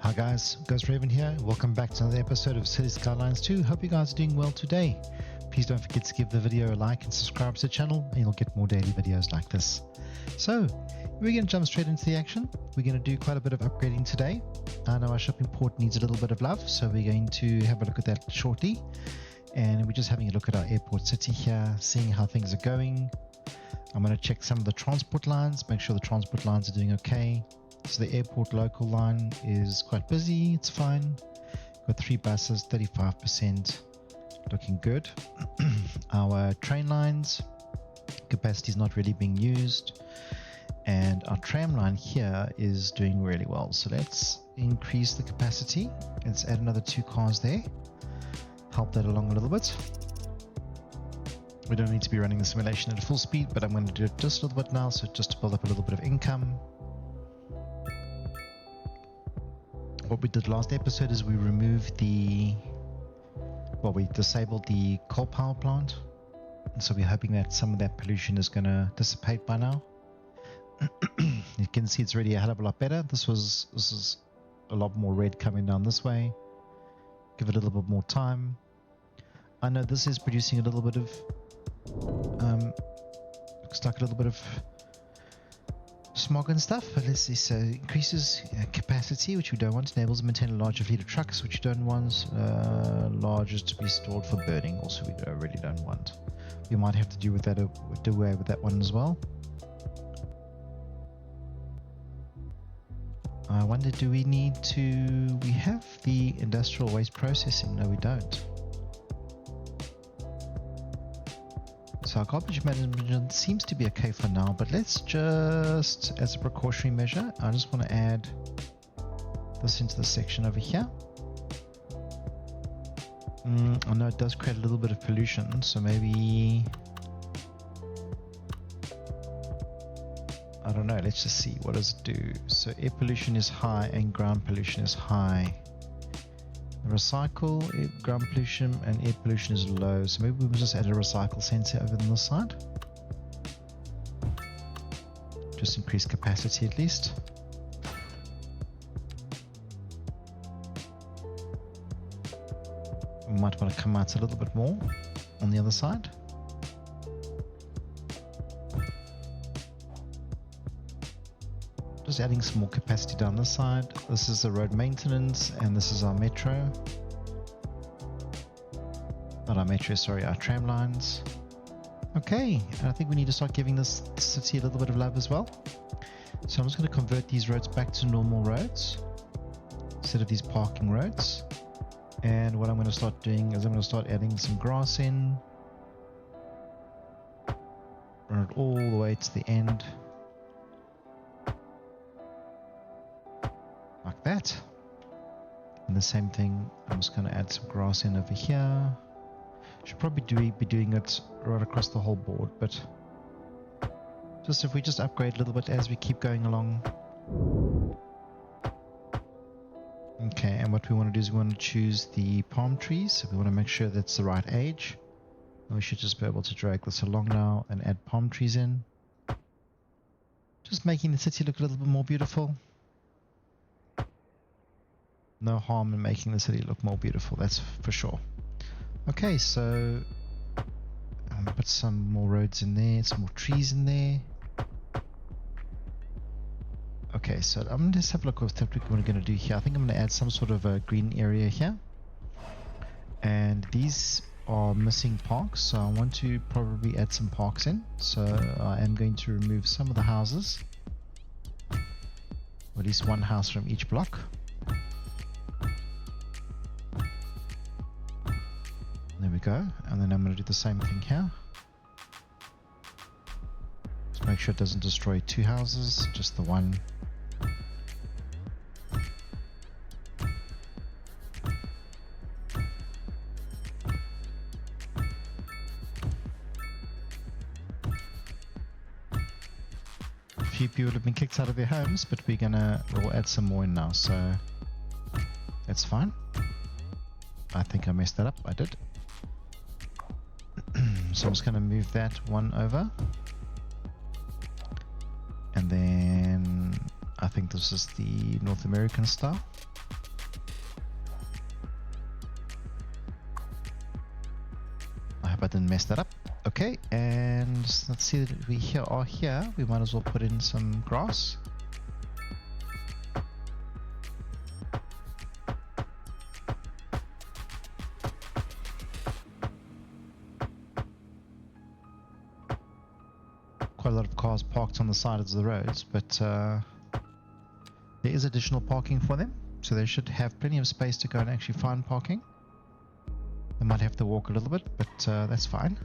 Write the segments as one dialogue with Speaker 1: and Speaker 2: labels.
Speaker 1: Hi guys, Ghost Raven here. Welcome back to another episode of Skylines 2. Hope you guys are doing well today. Please don't forget to give the video a like and subscribe to the channel and you'll get more daily videos like this. So, we're going to jump straight into the action. We're going to do quite a bit of upgrading today. I know our shipping port needs a little bit of love, so we're going to have a look at that shortly. And we're just having a look at our airport city here, seeing how things are going. I'm going to check some of the transport lines, make sure the transport lines are doing okay. So the airport local line is quite busy, it's fine. Got 3 buses, 35%, looking good. Our train lines, capacity is not really being used. And our tram line here is doing really well. So let's increase the capacity. Let's add another 2 cars there. Help that along a little bit. We don't need to be running the simulation at full speed, but I'm going to do it just a little bit now, so just to build up a little bit of income. What we did last episode is we removed we disabled the coal power plant, and so we're hoping that some of that pollution is going to dissipate by now. You can see it's already a hell of a lot better. This is a lot more red coming down this way. Give it a little bit more time. I know this is producing a little bit of looks like a little bit of smog and stuff, but let's see. So increases capacity, which we don't want. Enables to maintain a larger fleet of trucks, which you don't want. Larger to be stored for burning, also we really don't want. We might have to do away with that one as well. I wonder, do we need to? We have the industrial waste processing. No, we don't. So our garbage management seems to be okay for now, but let's just, as a precautionary measure, I just want to add this into the section over here. I know it does create a little bit of pollution, so maybe, I don't know, let's just see, what does it do? So air pollution is high and ground pollution is high. Recycle, ground pollution and air pollution is low, so maybe we'll just add a recycle sensor over on this side. Just increase capacity at least. We might want to come out a little bit more on the other side. Just adding some more capacity down this side. This is the road maintenance and this is our metro. Not our metro, sorry, our tram lines. Okay, and I think we need to start giving this city a little bit of love as well. So I'm just going to convert these roads back to normal roads instead of these parking roads. And what I'm going to start doing is I'm going to start adding some grass in. Run it all the way to the end. Like that. And the same thing, I'm just going to add some grass in over here. Should probably be doing it right across the whole board, but just if we just upgrade a little bit as we keep going along. Okay, and what we want to do is we want to choose the palm trees, so we want to make sure that's the right age. And we should just be able to drag this along now and add palm trees in. Just making the city look a little bit more beautiful. No harm in making the city look more beautiful, that's for sure. Okay, so I'm gonna put some more roads in there, some more trees in there. Okay, so I'm gonna just have a look at what we're gonna do here. I think I'm gonna add some sort of a green area here. And these are missing parks, so I want to probably add some parks in. So I am going to remove some of the houses. Or at least one house from each block. There we go, and then I'm going to do the same thing here. Just make sure it doesn't destroy 2 houses, just the one. A few people have been kicked out of their homes, but we'll add some more in now, so that's fine. I think I messed that up, I did. So I'm just going to move that one over, and then I think this is the North American style. didn't mess that up. Okay, and let's see that we are here. We might as well put in some grass. Quite a lot of cars parked on the sides of the roads, but there is additional parking for them, so they should have plenty of space to go and actually find parking. They might have to walk a little bit, but that's fine.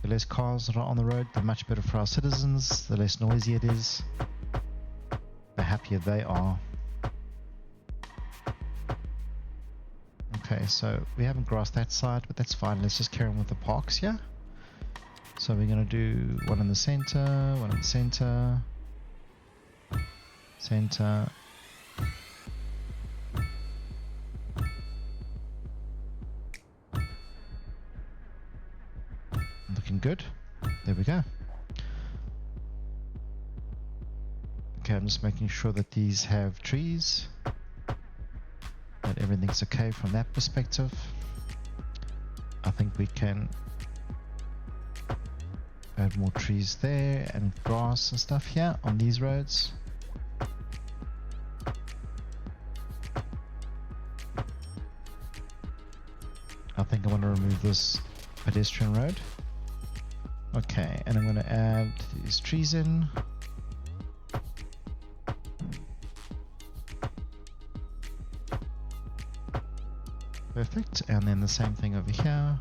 Speaker 1: The less cars that are on the road, the much better for our citizens. The less noisy it is, the happier they are. Okay, so we haven't grassed that side, but that's fine. Let's just carry on with the parks here. So we're going to do one in the center, one in the center, center. Looking good. There we go. Okay, I'm just making sure that these have trees, that everything's okay from that perspective. I think we can add more trees there and grass and stuff here on these roads. I think I want to remove this pedestrian road. Okay, and I'm going to add these trees in. Perfect, and then the same thing over here.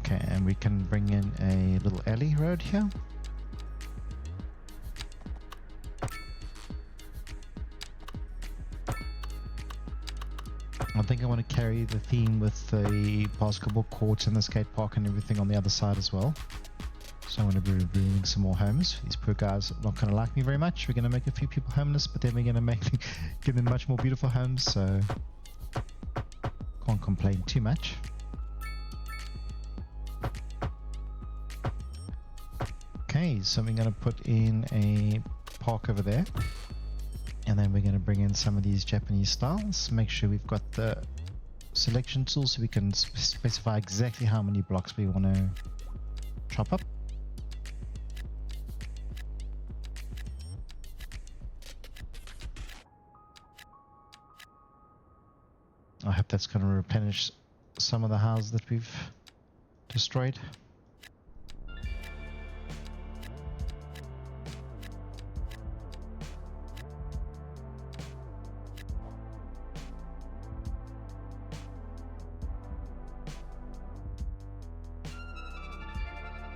Speaker 1: Okay, and we can bring in a little alley road here. I think I want to carry the theme with the basketball courts and the skate park and everything on the other side as well. So I'm going to be removing some more homes. These poor guys are not going to like me very much. We're going to make a few people homeless, but then we're going to give them much more beautiful homes, so can't complain too much. Okay, so we're going to put in a park over there. And then we're going to bring in some of these Japanese styles. Make sure we've got the selection tool so we can specify exactly how many blocks we want to chop up. I hope that's going to replenish some of the houses that we've destroyed.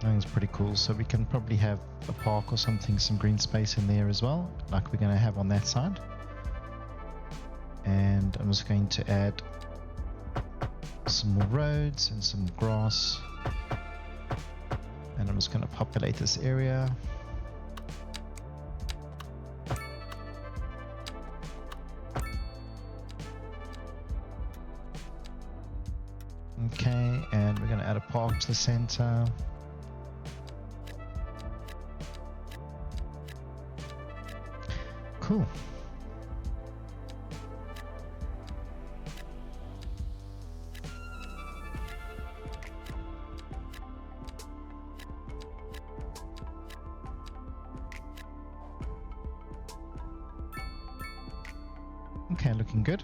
Speaker 1: I think it's pretty cool. So we can probably have a park or something, some green space in there as well, like we're going to have on that side. And I'm just going to add some more roads and some grass. And I'm just going to populate this area. Okay, and we're going to add a park to the center. Cool. Okay, looking good.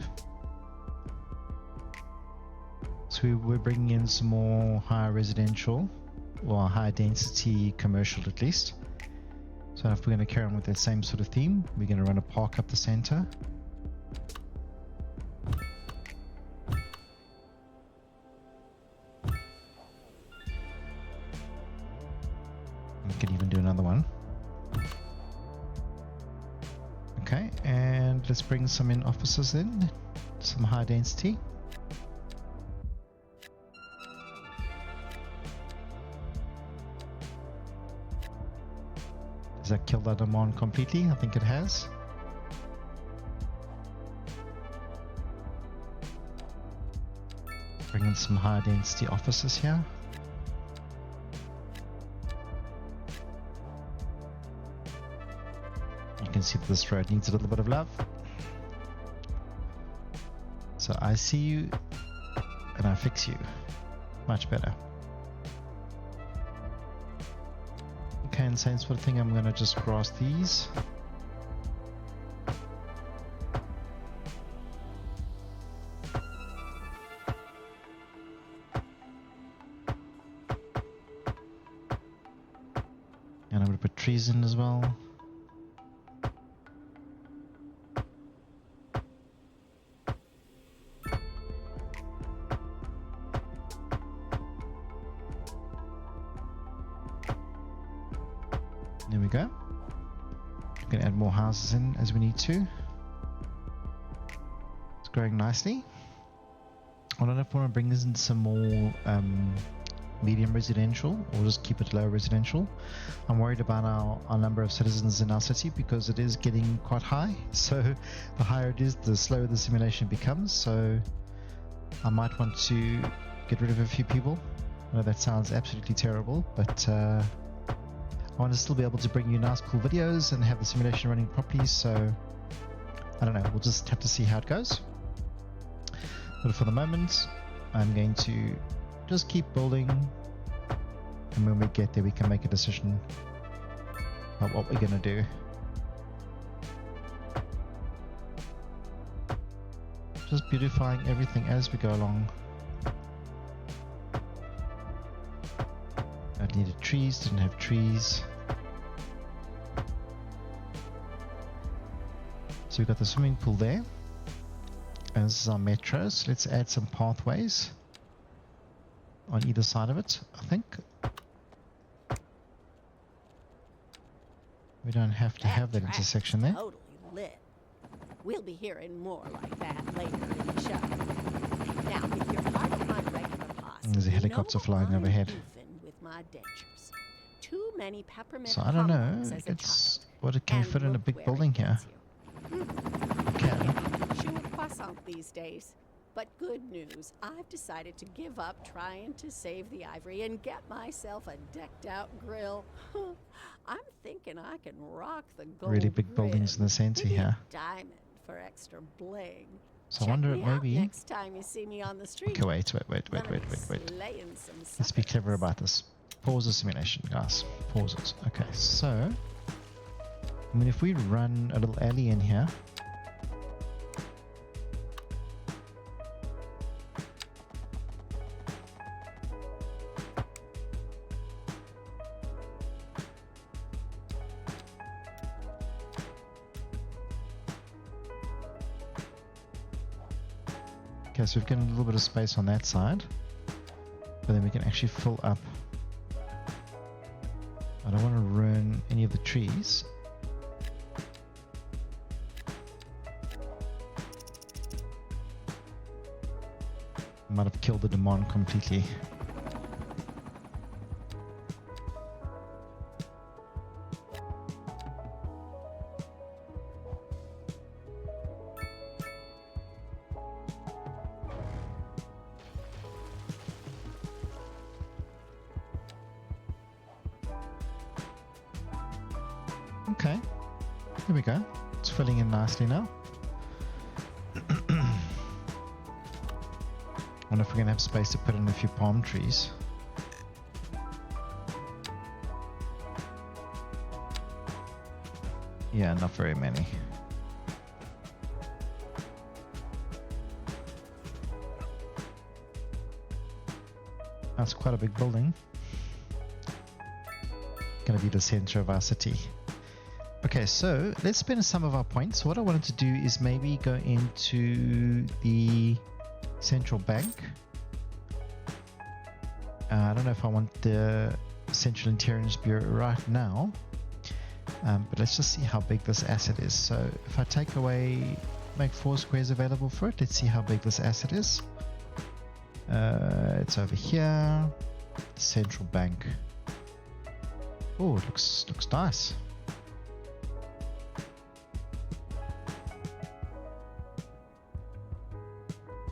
Speaker 1: So we're bringing in some more higher residential or high density commercial at least. So if we're going to carry on with that same sort of theme, we're going to run a park up the center. We can even do another one. Okay, and let's bring some in offices then, some high density. Does that kill that demand completely? I think it has. Bring in some high density offices here. You can see that this road needs a little bit of love. So I see you and I fix you. Much better. Okay, and same sort of thing, I'm going to just grass these. And I'm going to put trees in as well. There we go. We can add more houses in as we need to. It's growing nicely. I don't know if I want to bring this into some more medium residential or just keep it low residential. I'm worried about our number of citizens in our city because it is getting quite high. So the higher it is, the slower the simulation becomes. So I might want to get rid of a few people. I know that sounds absolutely terrible, but I want to still be able to bring you nice cool videos and have the simulation running properly. So I don't know, we'll just have to see how it goes. But for the moment, I'm going to just keep building, and when we get there we can make a decision about what we're going to do. Just beautifying everything as we go along. I needed trees, didn't have trees. So we've got the swimming pool there. And this is our metro, so let's add some pathways on either side of it, I think. We don't have to have that intersection there.
Speaker 2: Totally lit. We'll be hearing more like that later in the show. Now, if you're part of my regular posse,
Speaker 1: There's a helicopter flying
Speaker 2: I'm
Speaker 1: overhead.
Speaker 2: goofing with my dentures. Too many peppermint
Speaker 1: So I don't know,
Speaker 2: combos as a
Speaker 1: it's
Speaker 2: child.
Speaker 1: what can you
Speaker 2: And
Speaker 1: fit in a
Speaker 2: look
Speaker 1: big
Speaker 2: where
Speaker 1: building
Speaker 2: it
Speaker 1: here?
Speaker 2: gets you.
Speaker 1: Okay.
Speaker 2: Chew a croissant these days. But good news, I've decided to give up trying to save the ivory and get myself a decked out grill. I'm thinking I can rock the gold
Speaker 1: Really big buildings in the center
Speaker 2: maybe a
Speaker 1: here.
Speaker 2: diamond for extra bling.
Speaker 1: So I
Speaker 2: Check
Speaker 1: wonder
Speaker 2: me
Speaker 1: if
Speaker 2: out
Speaker 1: maybe.
Speaker 2: next time you see me on the street.
Speaker 1: Okay, wait.
Speaker 2: Gonna be slaying some
Speaker 1: Let's be clever
Speaker 2: suckers.
Speaker 1: about this. Pause the simulation, guys. Pause it. Okay, so I mean, if we run a little alley in here. Okay, so we've got a little bit of space on that side, but then we can actually fill up. I don't want to ruin any of the trees. Might have killed the demand completely. Okay, here we go. It's filling in nicely now. Wonder if we're gonna have space to put in a few palm trees. Yeah, not very many. That's quite a big building. Gonna be the center of our city. Okay, so let's spend some of our points. What I wanted to do is maybe go into the central bank. I don't know if I want the Central Interiors Bureau right now, but let's just see how big this asset is. So if I take away, make 4 squares available for it, let's see how big this asset is. It's over here, central bank. Oh, it looks nice.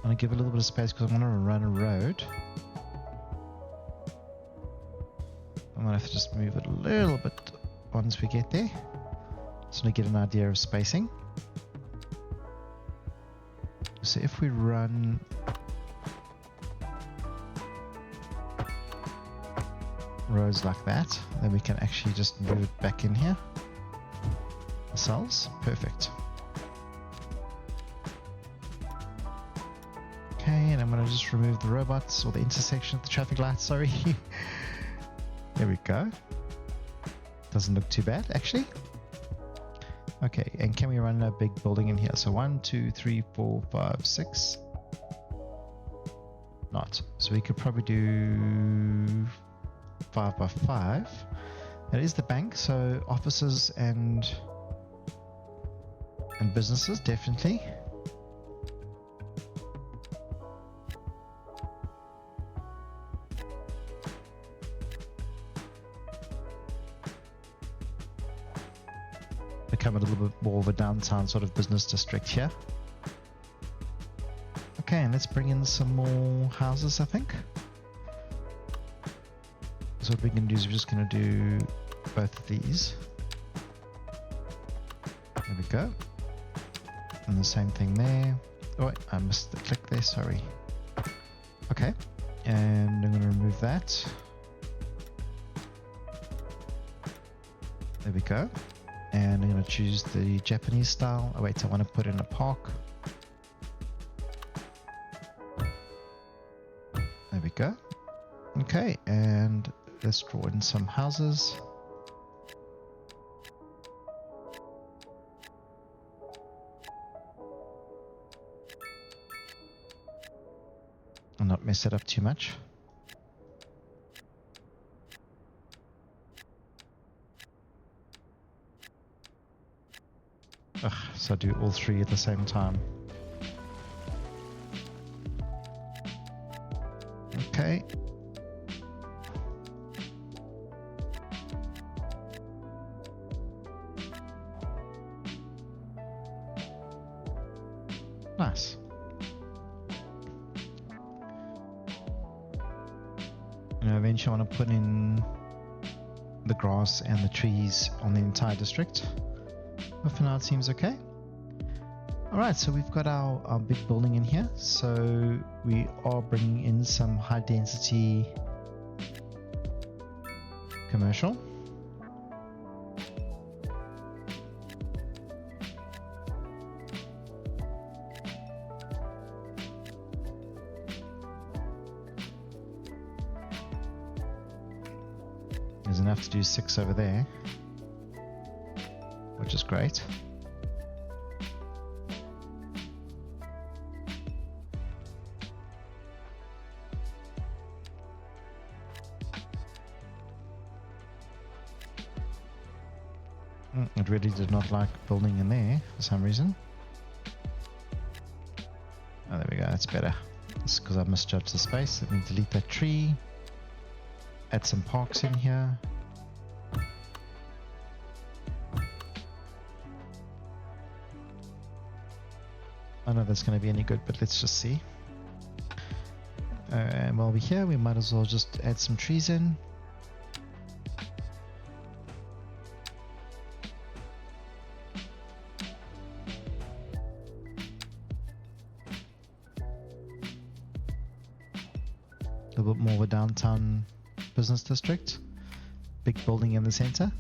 Speaker 1: I'm gonna give it a little bit of space because I'm gonna run a road. I'm gonna have to just move it a little bit once we get there, so I get an idea of spacing. So if we run rows like that, then we can actually just move it back in here ourselves. Perfect. Okay, and I'm going to just remove the robots, or the intersection of the traffic lights, sorry. There we go. Doesn't look too bad, actually. Okay, and can we run a big building in here? So 1, 2, 3, 4, 5, 6. Not. So we could probably do 5 by 5. That is the bank, so offices and businesses, definitely. Become a little bit more of a downtown sort of business district here. Okay, and let's bring in some more houses, I think. So what we can do is we're just going to do both of these. There we go. And the same thing there. Oh, wait, I missed the click there, sorry. Okay, and I'm going to remove that. There we go. And I'm going to choose the Japanese style. Oh wait, I want to put in a park. There we go. Okay, and let's draw in some houses. And not mess it up too much. Ugh, so I do all three at the same time. Okay. Nice. And eventually I want to put in the grass and the trees on the entire district. But for now it seems okay. Alright, so we've got our big building in here. So we are bringing in some high density commercial. There's enough to do 6 over there, which is great. It really did not like building in there for some reason. Oh, there we go, that's better. It's because I misjudged the space. Let me delete that tree. Add some parks in here. I don't know if that's going to be any good, but let's just see. And while we're here, we might as well just add some trees in. A little bit more of a downtown business district. Big building in the center.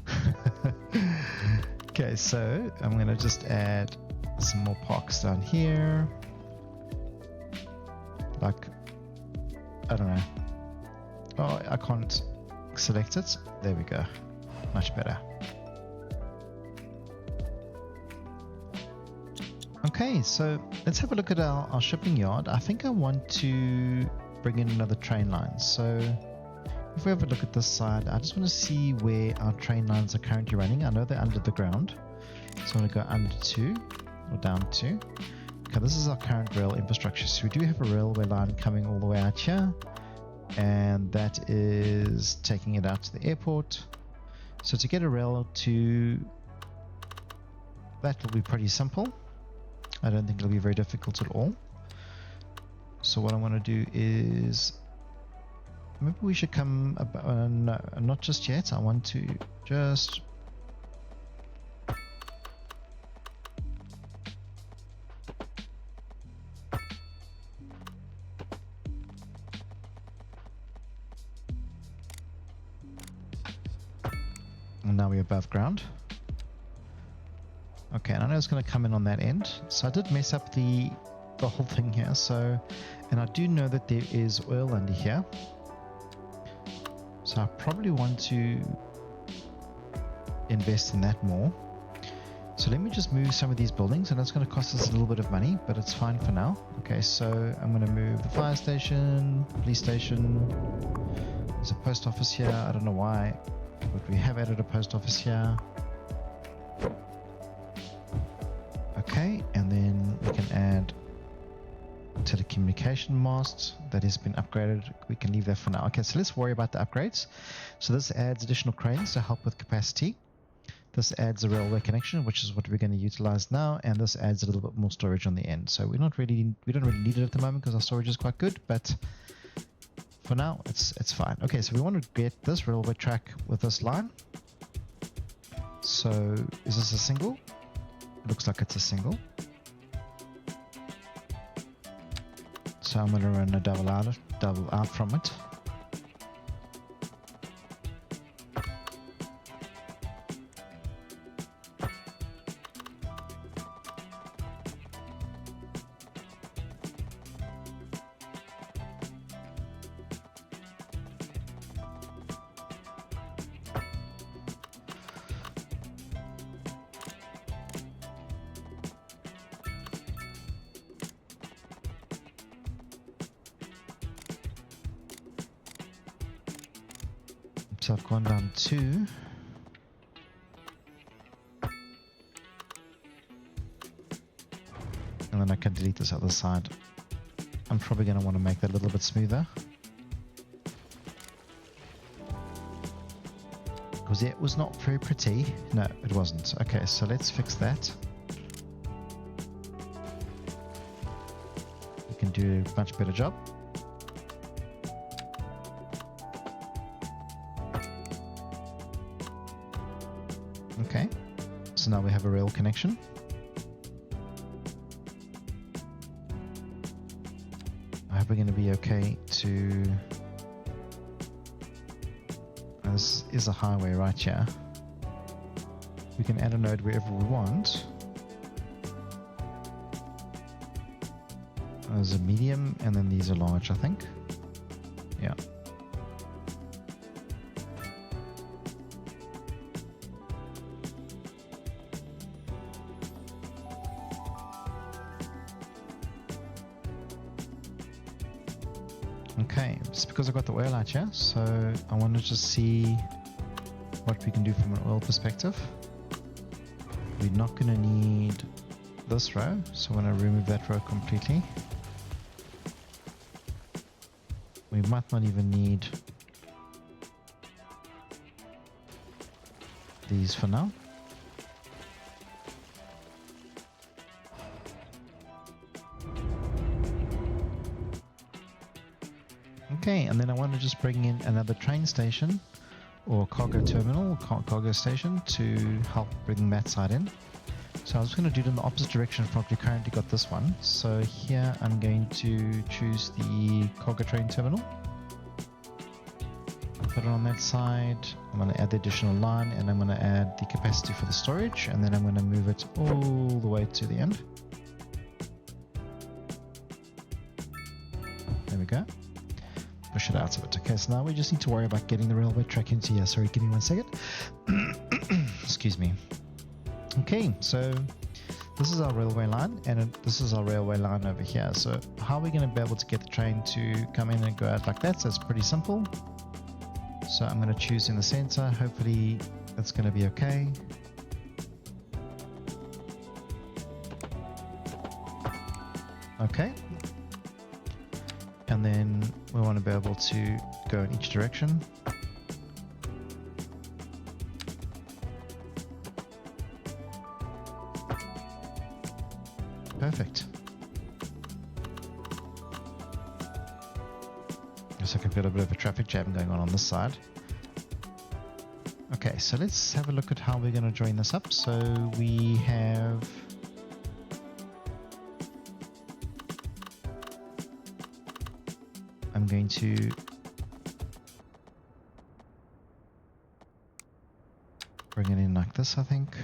Speaker 1: Okay, so I'm going to just add some more parks down here. Like, I don't know. Oh, I can't select it. There we go. Much better. Okay, so let's have a look at our shipping yard. I think I want to bring in another train line. So if we have a look at this side, I just want to see where our train lines are currently running. I know they're under the ground. So I'm going to go under 2 or down 2. Okay, this is our current rail infrastructure. So we do have a railway line coming all the way out here. And that is taking it out to the airport. So to get a rail to that will be pretty simple. I don't think it'll be very difficult at all. So what I want to do is, maybe we should come about, no, not just yet. I want to just And now we're above ground. Okay, and I know it's going to come in on that end. So I did mess up the whole thing here. So, and I do know that there is oil under here. So I probably want to invest in that more. So let me just move some of these buildings, and it's going to cost us a little bit of money, but it's fine for now. Okay, so I'm going to move the fire station, police station. There's a post office here. I don't know why, but we have added a post office here. Okay, and then we can add telecommunication mast that has been upgraded. We can leave that for now. Okay, so let's worry about the upgrades. So this adds additional cranes to help with capacity. This adds a railway connection, which is what we're going to utilize now, and this adds a little bit more storage on the end. So we don't really need it at the moment because our storage is quite good, but for now it's fine. Okay, so we want to get this railway track with this line. So is this a single? It looks like it's a single. So I'm going to run a double out from it. So I've gone down 2. And then I can delete this other side. I'm probably going to want to make that a little bit smoother. Because it was not very pretty. No, it wasn't. Okay, so let's fix that. We can do a much better job. Okay, so now we have a rail connection. I hope we're going to be okay to... This is a highway right here. We can add a node wherever we want. There's a medium, and then these are large, I think. Yeah. Okay, just because I've got the oil out here, so I want to just see what we can do from an oil perspective. We're not going to need this row, so I'm going to remove that row completely. We might not even need these for now. Okay, and then I want to just bring in another train station or cargo terminal, cargo station to help bring that side in. So I was going to do it in the opposite direction from what we currently got this one. So here I'm going to choose the cargo train terminal. Put it on that side. I'm going to add the additional line, and I'm going to add the capacity for the storage, and then I'm going to move it all the way to the end. There we go. Push it out of it. Okay, so now we just need to worry about getting the railway track into here. Sorry, give me 1 second. Excuse me. Okay, so this is our railway line, and this is our railway line over here. So how are we going to be able to get the train to come in and go out like that? So it's pretty simple. So I'm going to choose in the center. Hopefully that's going to be okay. Okay. And then we want to be able to go in each direction. Perfect. Looks like I've got a bit of a traffic jam going on this side. Okay, so let's have a look at how we're going to join this up. So we have... I'm going to Bring it in like this, I think.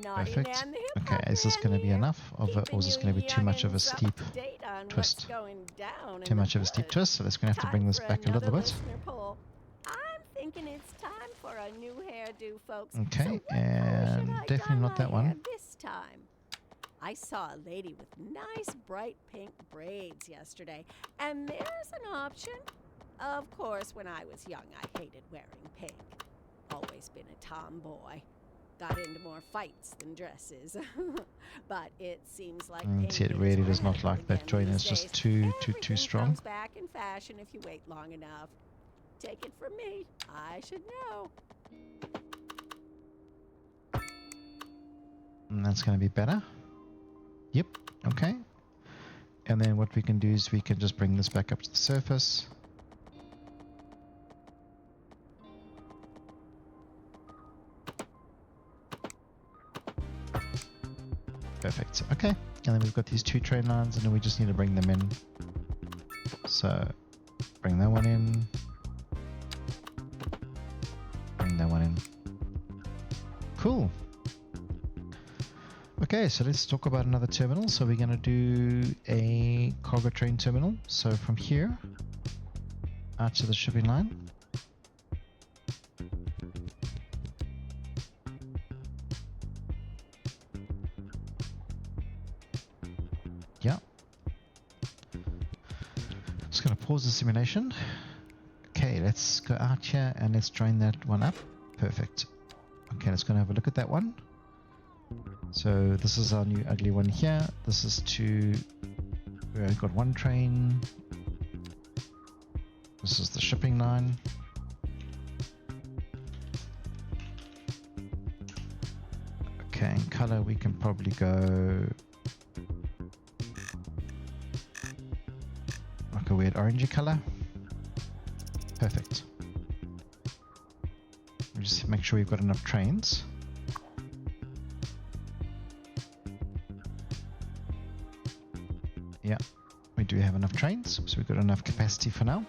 Speaker 2: Naughty
Speaker 1: Perfect.
Speaker 2: man, the
Speaker 1: Okay,
Speaker 2: hip-hop
Speaker 1: is this
Speaker 2: man
Speaker 1: going to be
Speaker 2: here,
Speaker 1: enough of it, or
Speaker 2: keeping
Speaker 1: is this
Speaker 2: you
Speaker 1: going to be too much of a
Speaker 2: youngins up
Speaker 1: steep
Speaker 2: to date on
Speaker 1: twist?
Speaker 2: what's going down
Speaker 1: Too
Speaker 2: in the
Speaker 1: much of a steep
Speaker 2: woods.
Speaker 1: twist, so that's going to have to bring
Speaker 2: Time
Speaker 1: this
Speaker 2: for
Speaker 1: back a
Speaker 2: another
Speaker 1: little bit.
Speaker 2: listener poll. I'm thinking it's time for a new hairdo, folks.
Speaker 1: Okay,
Speaker 2: So what color should
Speaker 1: and
Speaker 2: I
Speaker 1: definitely
Speaker 2: dye
Speaker 1: not
Speaker 2: my
Speaker 1: that
Speaker 2: hair
Speaker 1: one.
Speaker 2: this time? I saw a lady with nice bright pink braids yesterday, and there's an option. Of course, when I was young, I hated wearing pink. Always been a tomboy. Got into more fights than dresses. But it seems like pink
Speaker 1: See, it
Speaker 2: is
Speaker 1: really does not
Speaker 2: radical
Speaker 1: like that
Speaker 2: again
Speaker 1: joint.
Speaker 2: these
Speaker 1: It's just
Speaker 2: days.
Speaker 1: too
Speaker 2: Everything
Speaker 1: strong.
Speaker 2: comes back in fashion if you wait long enough. Take it from me, I should know.
Speaker 1: And that's going to be better. Yep, okay. And then what we can do is we can just bring this back up to the surface. Perfect. Okay. And then we've got these two train lines, and then we just need to bring them in. So, bring that one in. Bring that one in. Cool. Okay, so let's talk about another terminal. So we're going to do a cargo train terminal. So from here out to the shipping line. Yeah. Just going to pause the simulation. Okay, let's go out here and let's join that one up. Perfect. Okay, let's go and have a look at that one. So this is our new ugly one here. This is we've got one train. This is the shipping line. Okay, in color we can probably go like a weird orangey color. Perfect. We just make sure we've got enough trains. Yeah, we do have enough trains, so we've got enough capacity for now.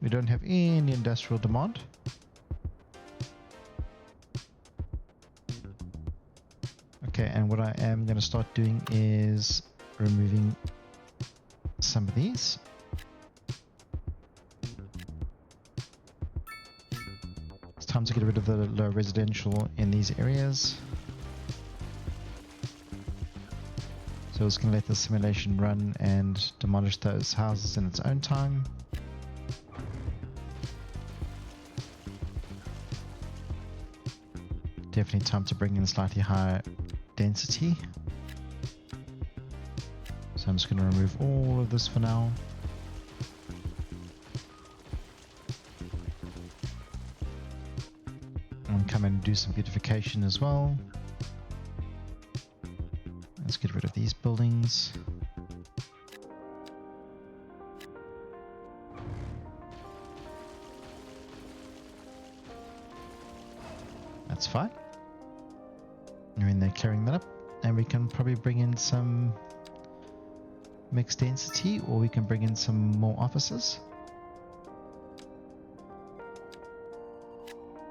Speaker 1: We don't have any industrial demand. Okay, and what I am going to start doing is removing some of these. It's time to get rid of the low residential in these areas. So it's going to let the simulation run and demolish those houses in its own time. Definitely time to bring in slightly higher density. So I'm just going to remove all of this for now. And come in and do some beautification as well. Let's get rid of these buildings. That's fine. And then they're clearing that up. And we can probably bring in some mixed density, or we can bring in some more offices.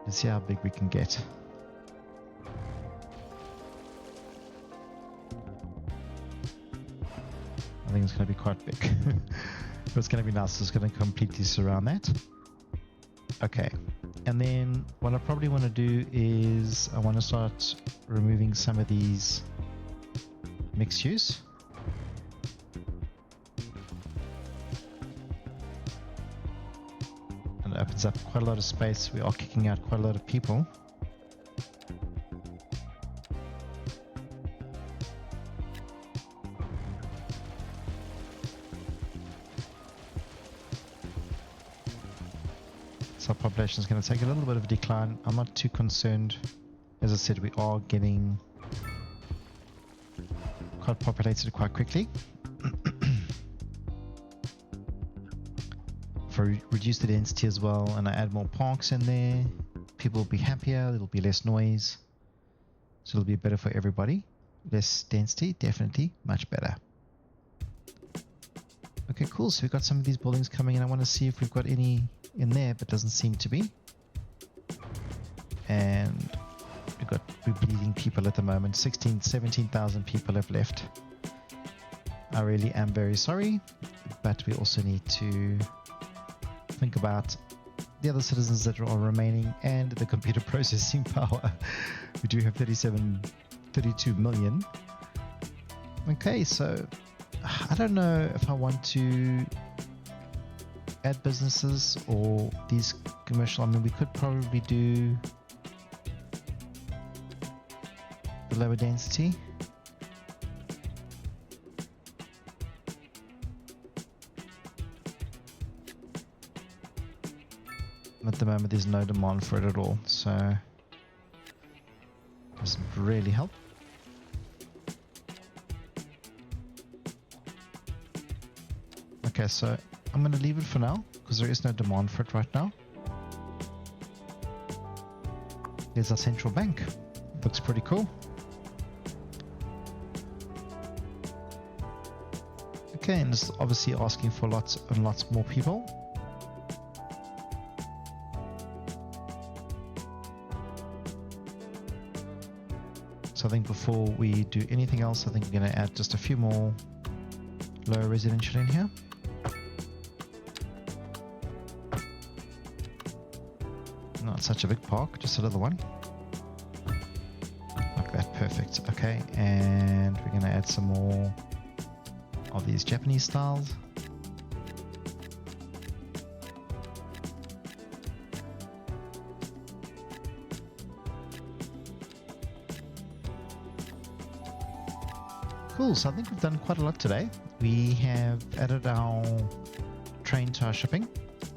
Speaker 1: Let's see how big we can get. I think it's going to be quite big. But it's going to be nice. It's going to completely surround that. Okay. And then what I probably want to do is I want to start removing some of these mixed use. And it opens up quite a lot of space. We are kicking out quite a lot of people. So our population is going to take a little bit of a decline. I'm not too concerned. As I said, we are getting quite populated quite quickly. If I reduce the density as well and I add more parks in there, people will be happier, there'll be less noise. So it'll be better for everybody. Less density, definitely much better. Okay, cool. So we've got some of these buildings coming in. I want to see if we've got any in there, but doesn't seem to be. and we're bleeding people at the moment. 17,000 people have left. I really am very sorry, but we also need to think about the other citizens that are remaining and the computer processing power. We do have 32 million. Okay, so I don't know if I want to add businesses or these commercial. I mean, we could probably do the lower density. At the moment there's no demand for it at all, so doesn't really help. Okay, so I'm going to leave it for now because there is no demand for it right now. There's our central bank. Looks pretty cool. Okay, and it's obviously asking for lots and lots more people. So I think before we do anything else, I think we're going to add just a few more low residential in here. Not such a big park, just a little one. Like that, perfect. Okay, and we're going to add some more of these Japanese styles. Cool, so I think we've done quite a lot today. We have added our train to our shipping.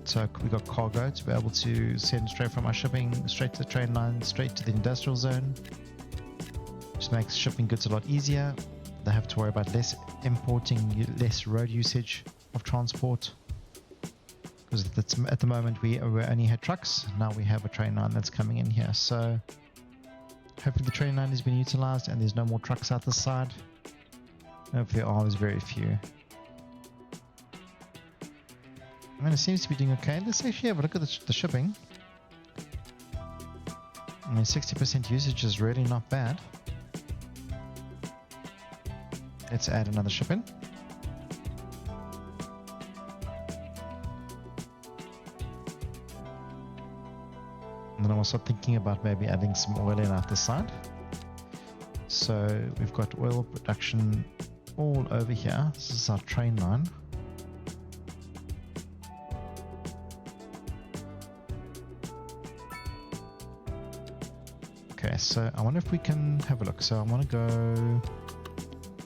Speaker 1: So we got cargo to be able to send straight from our shipping, straight to the train line, straight to the industrial zone. Just makes shipping goods a lot easier. They have to worry about less importing, less road usage of transport. Because at the moment we only had trucks, now we have a train line that's coming in here. So hopefully the train line has been utilized and there's no more trucks out this side. If there are, there's very few. I mean, it seems to be doing okay. Let's actually have a look at the shipping. I mean, 60% usage is really not bad. Let's add another ship in. And then I will start thinking about maybe adding some oil in out the side. So we've got oil production all over here. This is our train line. Okay, so I wonder if we can have a look. So I want to go,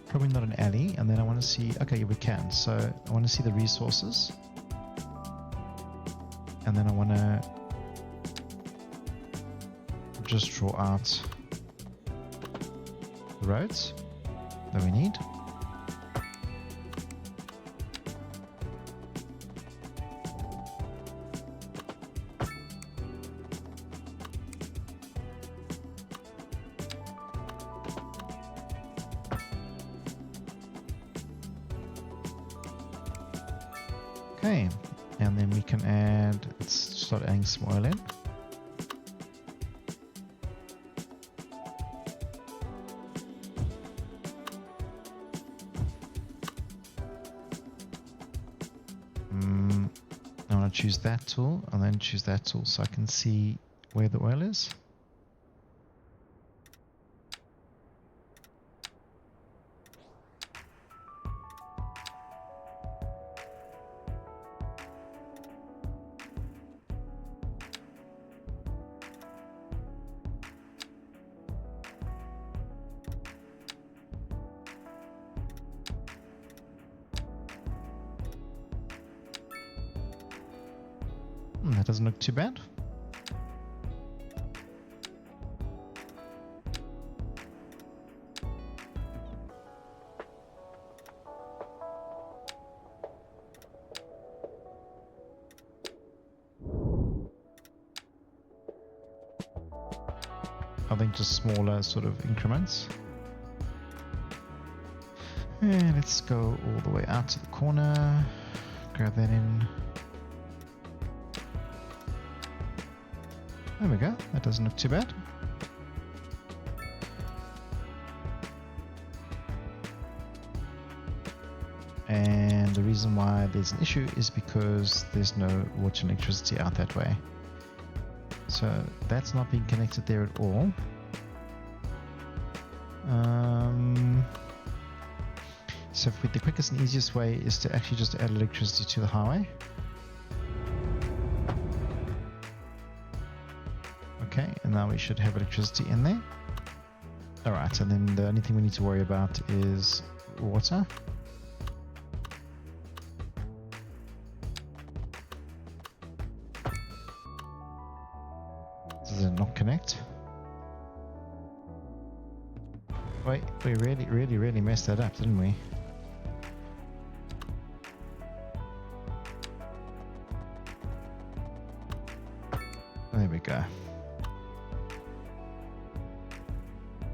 Speaker 1: probably not an alley, and then I want to see, okay, yeah, we can. So I want to see the resources. And then I want to just draw out the roads that we need. Okay, and then we can add, let's start adding some oil in. I want to choose that tool and then choose that tool so I can see where the oil is. That doesn't look too bad. I think just smaller sort of increments. And let's go all the way out to the corner, grab that in. There we go. That doesn't look too bad. And the reason why there's an issue is because there's no water and electricity out that way. So that's not being connected there at all. So the quickest and easiest way is to actually just add electricity to the highway. Okay, and now we should have electricity in there. Alright, and then the only thing we need to worry about is water. Does it not connect? Wait, we really messed that up, didn't we? There we go.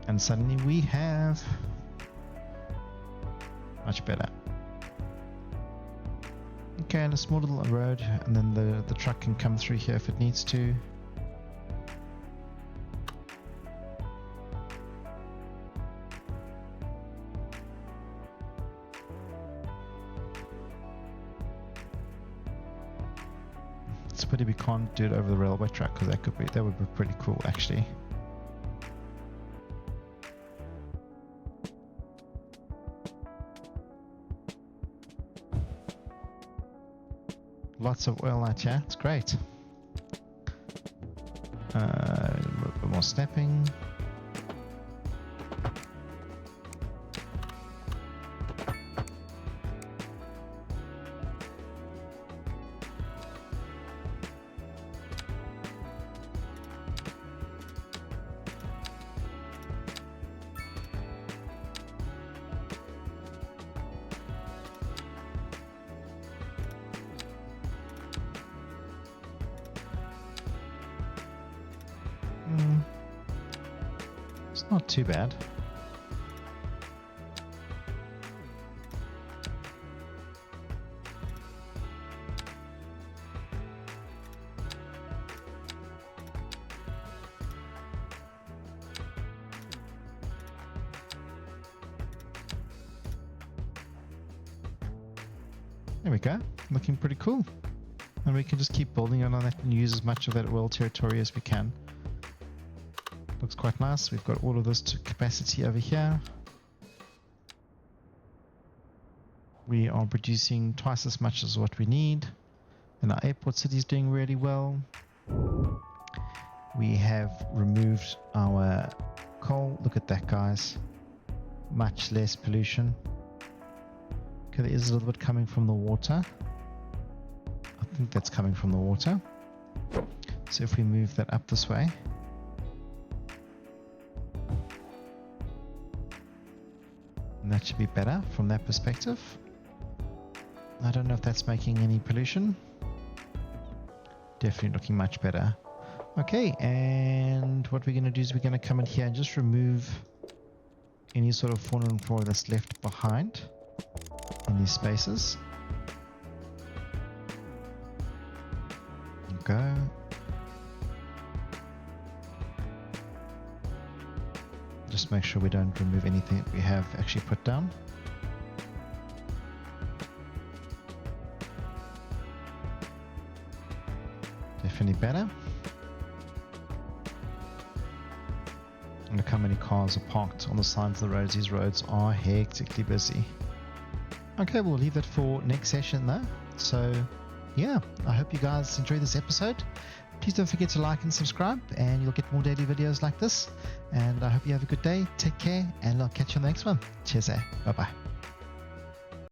Speaker 1: And suddenly we have much better. Okay, and a small little road, and then the truck can come through here if it needs to. It's a pity we can't do it over the railway track, because that would be pretty cool actually. Lots of oil out here, it's great. A little bit more snapping. It's not too bad. There we go, looking pretty cool. And we can just keep building on that and use as much of that oil territory as we can. Looks quite nice. We've got all of this to capacity over here. We are producing twice as much as what we need. And our airport city is doing really well. We have removed our coal. Look at that, guys. Much less pollution. Okay, there is a little bit coming from the water. I think that's coming from the water. So if we move that up this way, that should be better from that perspective. I don't know if that's making any pollution. Definitely looking much better. Okay, and what we're going to do is we're going to come in here and just remove any sort of fauna and flora that's left behind in these spaces. Go. Just make sure we don't remove anything that we have actually put down. Definitely better. And look how many cars are parked on the sides of the roads. These roads are hectically busy. Okay, we'll leave it for next session though. So yeah, I hope you guys enjoyed this episode. Please don't forget to like and subscribe, and you'll get more daily videos like this. And I hope you have a good day. Take care, and I'll catch you on the next one. Cheers, bye bye.